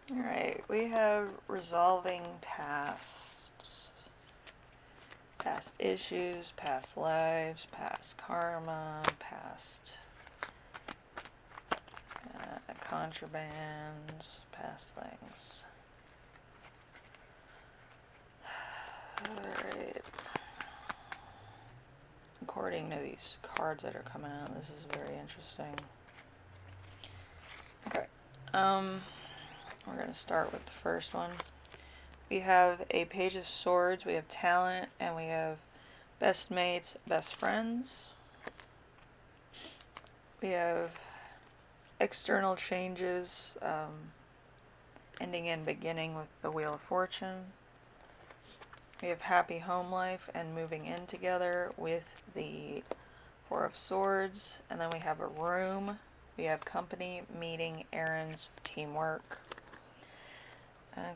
Alright, we have resolving past issues, past lives, past karma, past contrabands, past things. Alright. According to these cards that are coming out, this is very interesting. Okay. We're going to start with the first one. We have a Page of Swords, we have talent, and we have best mates, best friends. We have external changes, ending and beginning with the Wheel of Fortune. We have happy home life and moving in together with the Four of Swords. And then we have a room. We have company, meeting, errands, teamwork.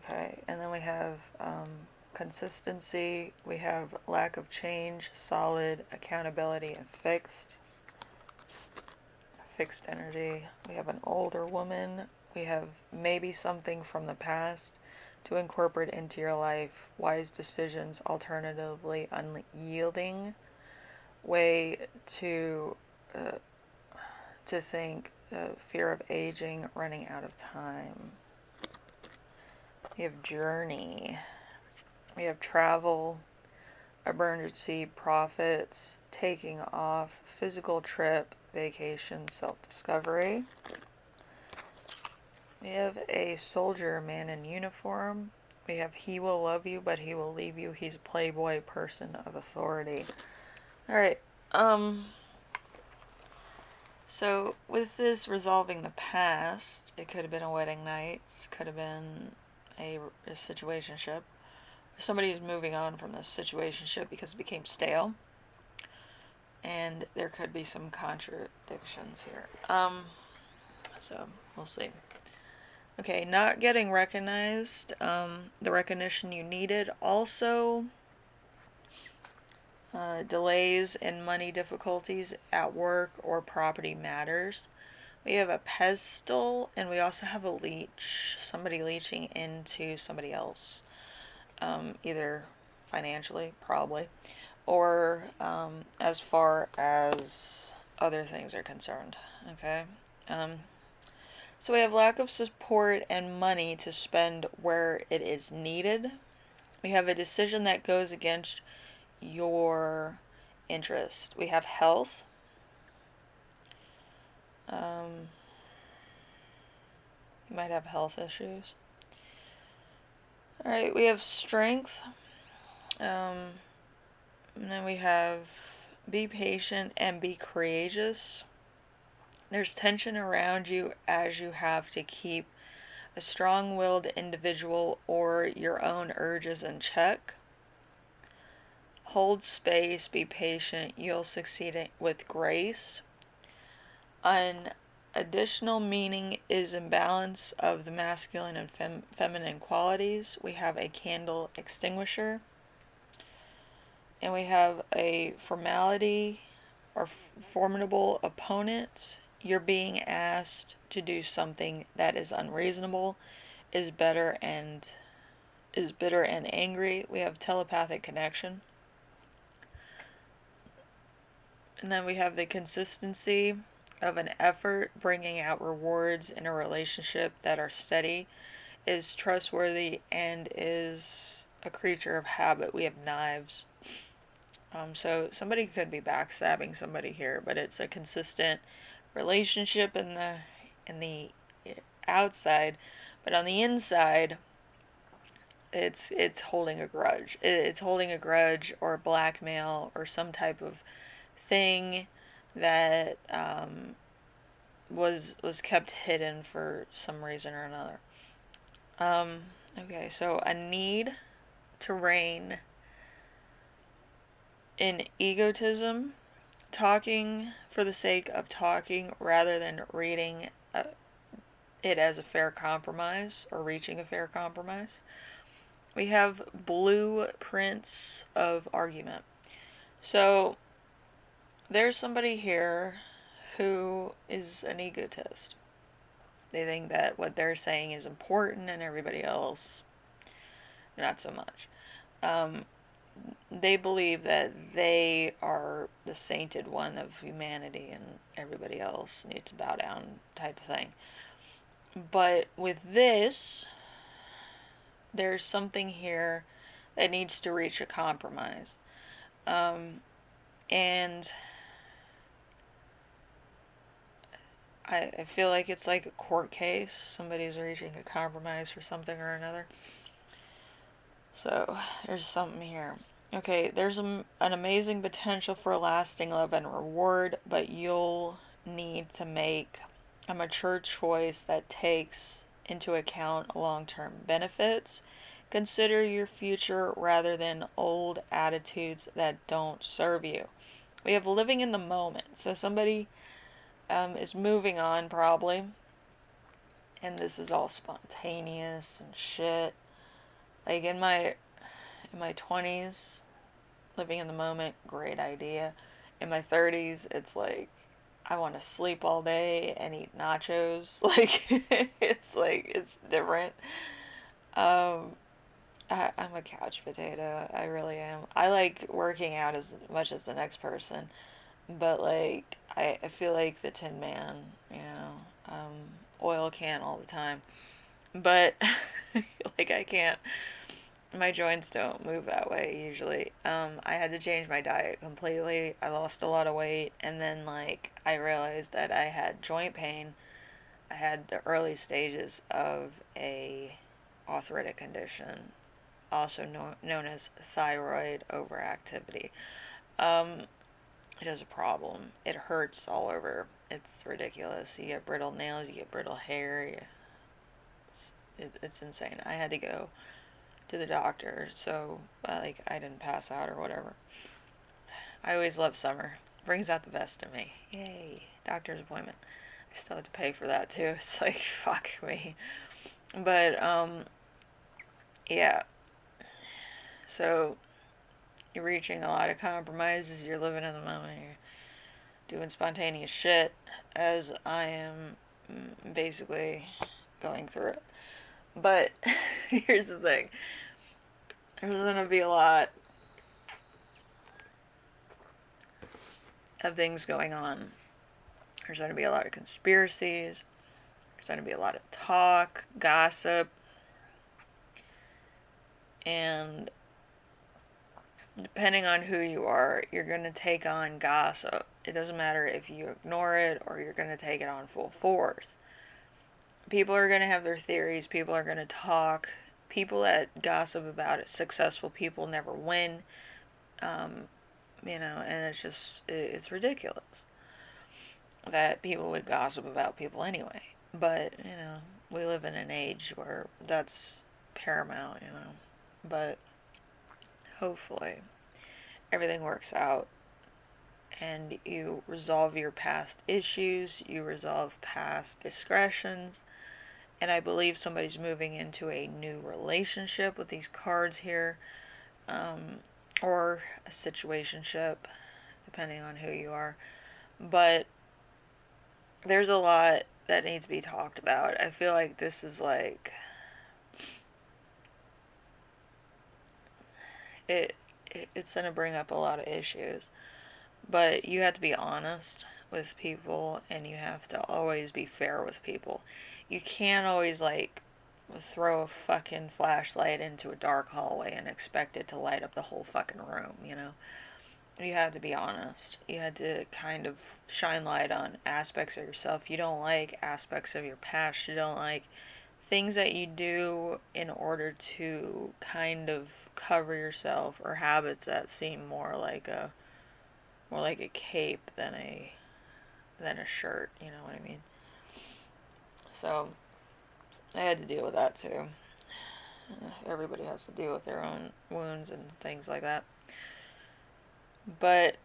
Okay, and then we have consistency. We have lack of change, solid, accountability, and fixed. Fixed energy. We have an older woman. We have maybe something from the past to incorporate into your life. Wise decisions, alternatively unyielding way to think. Fear of aging, running out of time. We have journey. We have travel, emergency, profits, taking off, physical trip, vacation, self-discovery. We have a soldier, man in uniform. We have he will love you, but he will leave you. He's a playboy, person of authority. Alright, so with this resolving the past, it could have been a wedding night, could have been a situationship. Somebody is moving on from this situationship because it became stale. And there could be some contradictions here. So we'll see. Okay, not getting recognized, the recognition you needed. Also, delays and money difficulties at work or property matters. We have a pestle, and we also have a leech. Somebody leeching into somebody else. Either financially, probably, or as far as other things are concerned. Okay? So we have lack of support and money to spend where it is needed. We have a decision that goes against your interest. We have health. You might have health issues. Alright, we have strength. And then we have be patient and be courageous. There's tension around you as you have to keep a strong-willed individual or your own urges in check. Hold space, be patient, you'll succeed with grace. An additional meaning is imbalance of the masculine and feminine qualities. We have a candle extinguisher. And we have a formality or formidable opponent. You're being asked to do something that is unreasonable, is bitter and angry. We have telepathic connection. And then we have the consistency of an effort, bringing out rewards in a relationship that are steady, is trustworthy, and is a creature of habit. We have knives. So somebody could be backstabbing somebody here, but it's a consistent relationship in the outside, but on the inside, it's holding a grudge. It's holding a grudge or blackmail or some type of thing that was kept hidden for some reason or another. Okay, so a need to reign in egotism, talking for the sake of talking rather than reading it as a fair compromise or reaching a fair compromise. We have blueprints of argument. So there's somebody here who is an egotist. They think that what they're saying is important and everybody else, not so much. Um, they believe that they are the sainted one of humanity and everybody else needs to bow down, type of thing. But with this, there's something here that needs to reach a compromise. And I feel like it's like a court case. Somebody's reaching a compromise for something or another. So there's something here. Okay, there's an amazing potential for lasting love and reward, but you'll need to make a mature choice that takes into account long term benefits. Consider your future rather than old attitudes that don't serve you. We have living in the moment. So somebody is moving on probably, and this is all spontaneous and shit. Like in my 20s, living in the moment, great idea. In my 30s, it's like I want to sleep all day and eat nachos. It's different. Um, I'm a couch potato. I really am. I like working out as much as the next person, but like I feel like the Tin Man, you know, um, oil can all the time. But like I can't. My joints don't move that way usually. I had to change my diet completely. I lost a lot of weight, and then like I realized that I had joint pain. I had the early stages of a arthritic condition, also known as thyroid overactivity. Um, it is a problem. It hurts all over. It's ridiculous. You get brittle nails, you get brittle hair. It's insane. I had to go to the doctor so like I didn't pass out or whatever. I always love summer. Brings out the best in me. Yay. Doctor's appointment. I still have to pay for that too. It's like fuck me. But yeah. So you're reaching a lot of compromises, you're living in the moment, you're doing spontaneous shit as I am basically going through it. But here's the thing. There's gonna be a lot of things going on. There's going to be a lot of conspiracies. There's going to be a lot of talk, gossip, and depending on who you are, you're going to take on gossip. It doesn't matter if you ignore it or you're going to take it on full force. People are going to have their theories. People are going to talk. People that gossip about it, successful people never win. And it's ridiculous that people would gossip about people anyway. But, we live in an age where that's paramount. But hopefully everything works out and you resolve your past issues, you resolve past discretions. And I believe somebody's moving into a new relationship with these cards here, or a situationship, depending on who you are. But there's a lot that needs to be talked about. I feel like this is like it it's going to bring up a lot of issues, but you have to be honest with people and you have to always be fair with people. You can't always like throw a fucking flashlight into a dark hallway and expect it to light up the whole fucking room. You have to be honest. You had to kind of shine light on aspects of yourself you don't like, aspects of your past you don't like, things that you do in order to kind of cover yourself, or habits that seem more like a cape than a shirt, you know what I mean? So I had to deal with that too. Everybody has to deal with their own wounds and things like that. But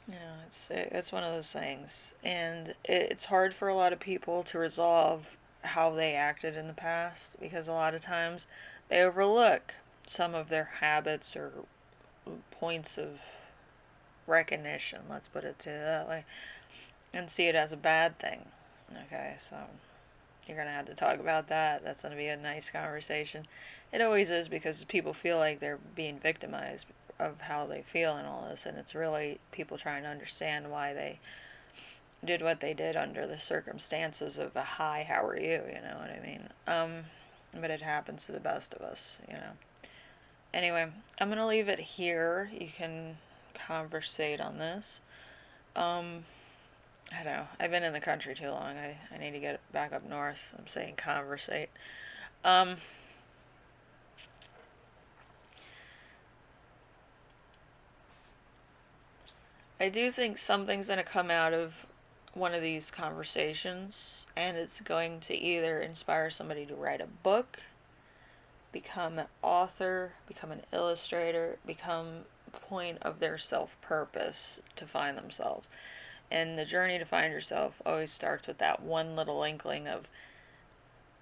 it's one of those things, and it's hard for a lot of people to resolve how they acted in the past because a lot of times they overlook some of their habits or points of recognition, let's put it to that way, and see it as a bad thing. Okay, so You're going to have to talk about that. That's going to be a nice conversation. It always is, because people feel like they're being victimized of how they feel and all this, and it's really people trying to understand why they did what they did under the circumstances of a hi, how are you? You know what I mean? But it happens to the best of us, you know. Anyway, I'm gonna leave it here. You can conversate on this. Um, I don't know. I've been in the country too long. I need to get back up north. I'm saying conversate. Um, I do think something's gonna come out of one of these conversations, and it's going to either inspire somebody to write a book, become an author, become an illustrator, become a point of their self purpose to find themselves. And the journey to find yourself always starts with that one little inkling of,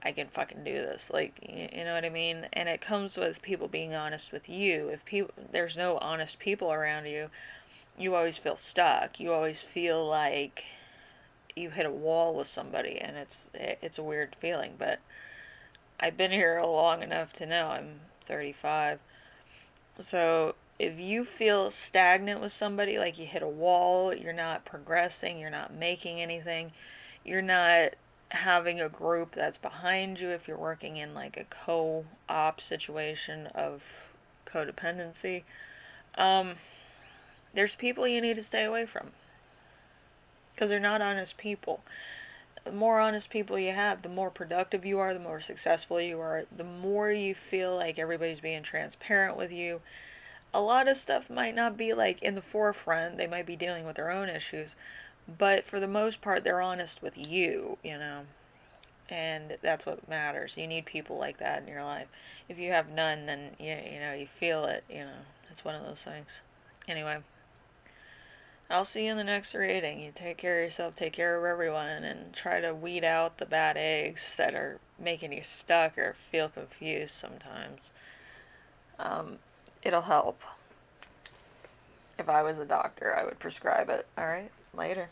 I can fucking do this. Like, you know what I mean? And it comes with people being honest with you. If people, there's no honest people around you, you always feel stuck. You always feel like you hit a wall with somebody, and it's a weird feeling. But I've been here long enough to know, I'm 35. So if you feel stagnant with somebody, like you hit a wall, you're not progressing, you're not making anything, you're not having a group that's behind you, if you're working in like a co-op situation of codependency, um, there's people you need to stay away from, because they're not honest people. The more honest people you have, the more productive you are, the more successful you are, the more you feel like everybody's being transparent with you. A lot of stuff might not be like in the forefront, they might be dealing with their own issues, but for the most part, they're honest with you, you know, and that's what matters. You need people like that in your life. If you have none, then you know, you feel it, you know, it's one of those things. Anyway, I'll see you in the next reading. You take care of yourself, take care of everyone, and try to weed out the bad eggs that are making you stuck or feel confused sometimes. Um, it'll help. If I was a doctor, I would prescribe it. All right, later.